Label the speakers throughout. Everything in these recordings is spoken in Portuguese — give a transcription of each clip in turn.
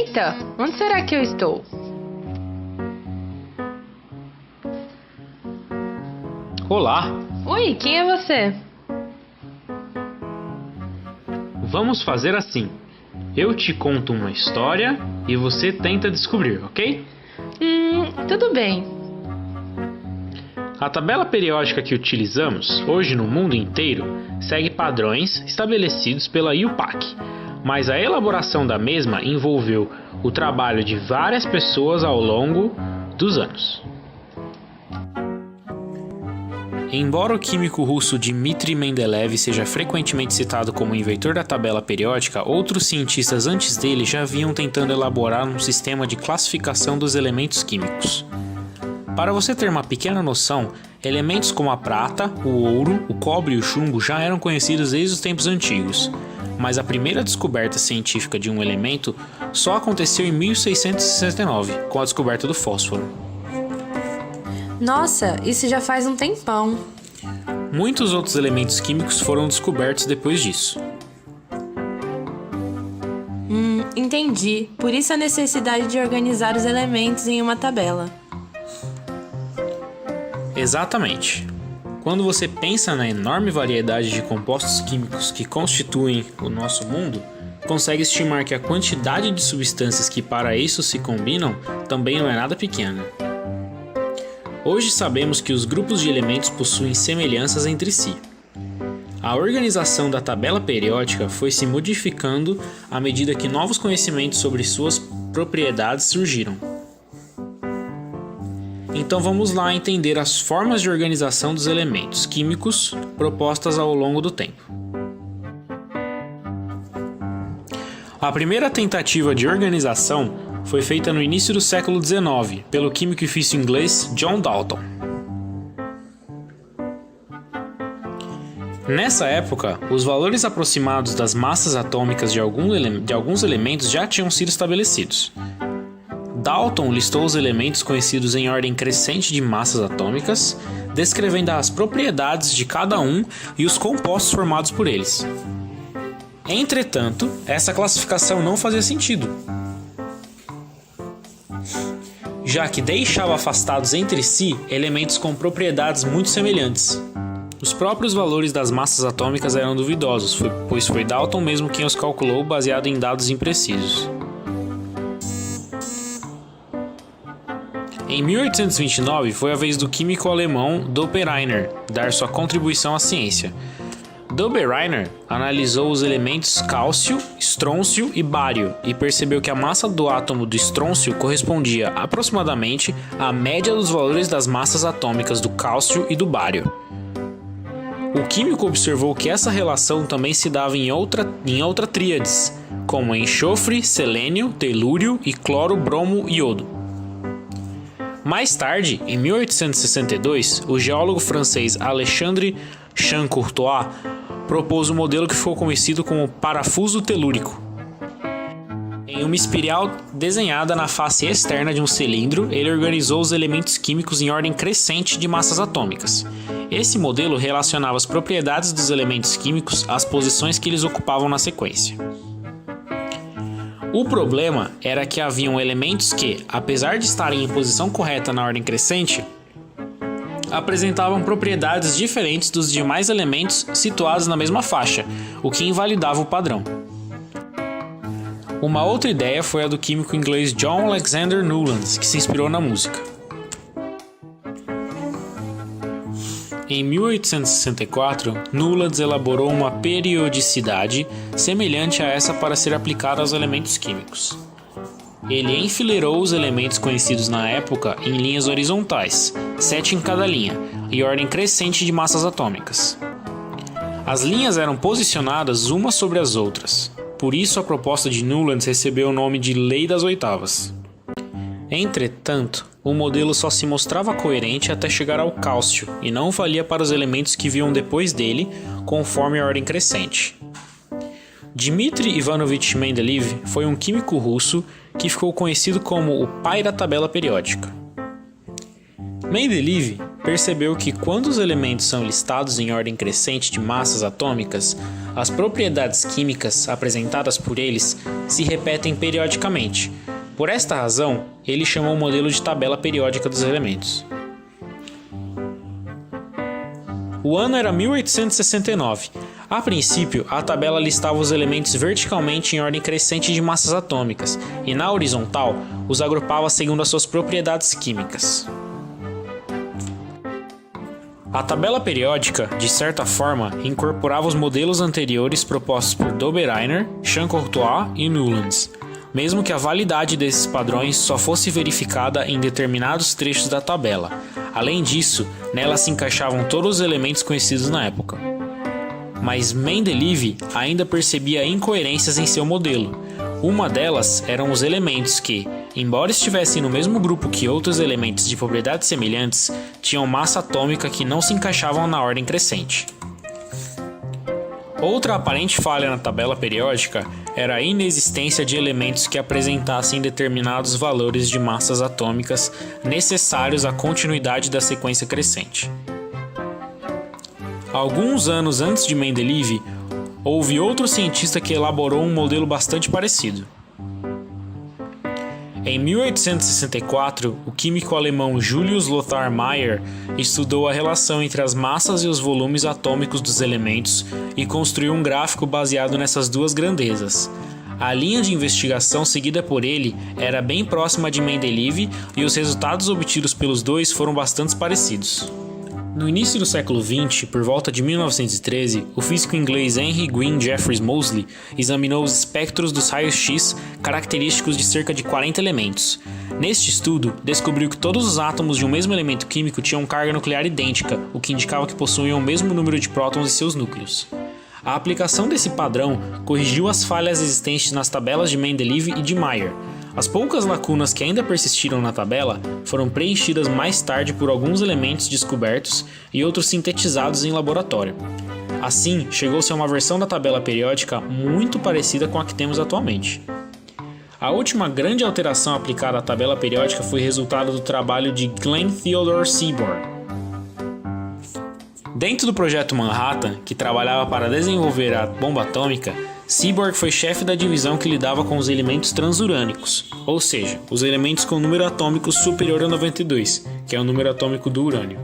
Speaker 1: Eita, onde será que eu estou?
Speaker 2: Olá,
Speaker 1: Oi, quem é você?
Speaker 2: vamos fazer assim. Eu te conto uma história e você tenta descobrir, ok?
Speaker 1: Tudo bem.
Speaker 2: A tabela periódica que utilizamos hoje no mundo inteiro segue padrões estabelecidos pela IUPAC, mas a elaboração da mesma envolveu o trabalho de várias pessoas ao longo dos anos. Embora o químico russo Dmitry Mendeleev seja frequentemente citado como inventor da tabela periódica, outros cientistas antes dele já vinham tentando elaborar um sistema de classificação dos elementos químicos. Para você ter uma pequena noção, elementos como a prata, o ouro, o cobre e o chumbo já eram conhecidos desde os tempos antigos, mas a primeira descoberta científica de um elemento só aconteceu em 1669, com a descoberta do fósforo.
Speaker 3: Nossa, isso já faz um tempão.
Speaker 2: Muitos outros elementos químicos foram descobertos depois disso.
Speaker 3: Entendi. Por isso a necessidade de organizar os elementos em uma tabela.
Speaker 2: Exatamente. Quando você pensa na enorme variedade de compostos químicos que constituem o nosso mundo, consegue estimar que a quantidade de substâncias que para isso se combinam também não é nada pequena. Hoje sabemos que os grupos de elementos possuem semelhanças entre si. A organização da tabela periódica foi se modificando à medida que novos conhecimentos sobre suas propriedades surgiram. Então vamos lá entender as formas de organização dos elementos químicos propostas ao longo do tempo. A primeira tentativa de organização foi feita no início do século XIX pelo químico e físico inglês John Dalton. Nessa época, os valores aproximados das massas atômicas de alguns elementos já tinham sido estabelecidos. Dalton listou os elementos conhecidos em ordem crescente de massas atômicas, descrevendo as propriedades de cada um e os compostos formados por eles. Entretanto, essa classificação não fazia sentido, já que deixava afastados entre si elementos com propriedades muito semelhantes. Os próprios valores das massas atômicas eram duvidosos, pois foi Dalton mesmo quem os calculou baseado em dados imprecisos. Em 1829 foi a vez do químico alemão Dobereiner dar sua contribuição à ciência. Dobereiner analisou os elementos cálcio, estrôncio e bário e percebeu que a massa do átomo do estrôncio correspondia aproximadamente à média dos valores das massas atômicas do cálcio e do bário. O químico observou que essa relação também se dava em outra tríades, como enxofre, selênio, telúrio e cloro, bromo e iodo. Mais tarde, em 1862, o geólogo francês Alexandre Champcourtois propôs um modelo que ficou conhecido como parafuso telúrico. Em uma espiral desenhada na face externa de um cilindro, ele organizou os elementos químicos em ordem crescente de massas atômicas. Esse modelo relacionava as propriedades dos elementos químicos às posições que eles ocupavam na sequência. O problema era que haviam elementos que, apesar de estarem em posição correta na ordem crescente, apresentavam propriedades diferentes dos demais elementos situados na mesma faixa, o que invalidava o padrão. Uma outra ideia foi a do químico inglês John Alexander Newlands, que se inspirou na música. Em 1864, Newlands elaborou uma periodicidade semelhante a essa para ser aplicada aos elementos químicos. Ele enfileirou os elementos conhecidos na época em linhas horizontais, 7 em cada linha, e ordem crescente de massas atômicas. As linhas eram posicionadas umas sobre as outras, por isso a proposta de Newlands recebeu o nome de Lei das Oitavas. Entretanto, o modelo só se mostrava coerente até chegar ao cálcio e não valia para os elementos que vinham depois dele, conforme a ordem crescente. Dmitry Ivanovich Mendeleev foi um químico russo que ficou conhecido como o pai da tabela periódica. Mendeleev percebeu que quando os elementos são listados em ordem crescente de massas atômicas, as propriedades químicas apresentadas por eles se repetem periodicamente. Por esta razão, ele chamou o modelo de tabela periódica dos elementos. O ano era 1869. A princípio, a tabela listava os elementos verticalmente em ordem crescente de massas atômicas, e na horizontal os agrupava segundo as suas propriedades químicas. A tabela periódica, de certa forma, incorporava os modelos anteriores propostos por Dobereiner, Champ-Courtois e Newlands, mesmo que a validade desses padrões só fosse verificada em determinados trechos da tabela. Além disso, nela se encaixavam todos os elementos conhecidos na época. Mas Mendeleev ainda percebia incoerências em seu modelo. Uma delas eram os elementos que, embora estivessem no mesmo grupo que outros elementos de propriedades semelhantes, tinham massa atômica que não se encaixavam na ordem crescente. Outra aparente falha na tabela periódica era a inexistência de elementos que apresentassem determinados valores de massas atômicas necessários à continuidade da sequência crescente. Alguns anos antes de Mendeleev, houve outro cientista que elaborou um modelo bastante parecido. Em 1864, o químico alemão Julius Lothar Meyer estudou a relação entre as massas e os volumes atômicos dos elementos e construiu um gráfico baseado nessas duas grandezas. A linha de investigação seguida por ele era bem próxima de Mendeleev e os resultados obtidos pelos dois foram bastante parecidos. No início do século XX, por volta de 1913, o físico inglês Henry Gwyn Jeffreys Moseley examinou os espectros dos raios-x característicos de cerca de 40 elementos. Neste estudo, descobriu que todos os átomos de um mesmo elemento químico tinham carga nuclear idêntica, o que indicava que possuíam o mesmo número de prótons em seus núcleos. A aplicação desse padrão corrigiu as falhas existentes nas tabelas de Mendeleev e de Meyer. As poucas lacunas que ainda persistiram na tabela foram preenchidas mais tarde por alguns elementos descobertos e outros sintetizados em laboratório. Assim, chegou-se a uma versão da tabela periódica muito parecida com a que temos atualmente. A última grande alteração aplicada à tabela periódica foi resultado do trabalho de Glenn Theodore Seaborg. Dentro do projeto Manhattan, que trabalhava para desenvolver a bomba atômica, Seaborg foi chefe da divisão que lidava com os elementos transurânicos, ou seja, os elementos com número atômico superior a 92, que é o número atômico do urânio.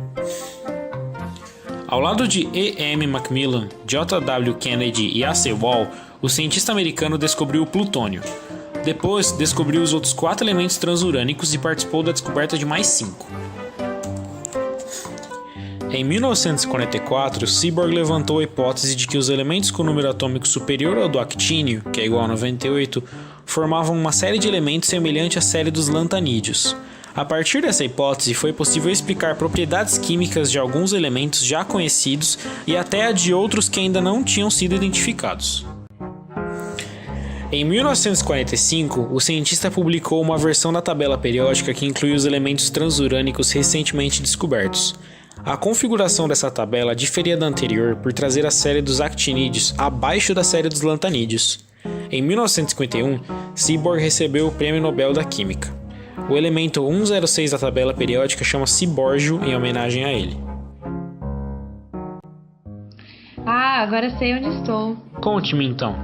Speaker 2: Ao lado de E. M. Macmillan, J. W. Kennedy e A. C. Wall, o cientista americano descobriu o plutônio. Depois, descobriu os outros 4 elementos transurânicos e participou da descoberta de mais 5. Em 1944, Seaborg levantou a hipótese de que os elementos com número atômico superior ao do actínio, que é igual a 98, formavam uma série de elementos semelhante à série dos lantanídeos. A partir dessa hipótese, foi possível explicar propriedades químicas de alguns elementos já conhecidos e até a de outros que ainda não tinham sido identificados. Em 1945, o cientista publicou uma versão da tabela periódica que inclui os elementos transurânicos recentemente descobertos. A configuração dessa tabela diferia da anterior por trazer a série dos actinídeos abaixo da série dos lantanídeos. Em 1951, Seaborg recebeu o Prêmio Nobel da Química. O elemento 106 da tabela periódica chama-se Bórgio em homenagem a ele.
Speaker 1: Ah, agora sei onde estou.
Speaker 2: Conte-me então.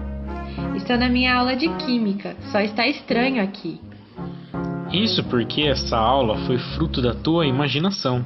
Speaker 1: Estou na minha aula de química, só está estranho aqui.
Speaker 2: Isso porque essa aula foi fruto da tua imaginação.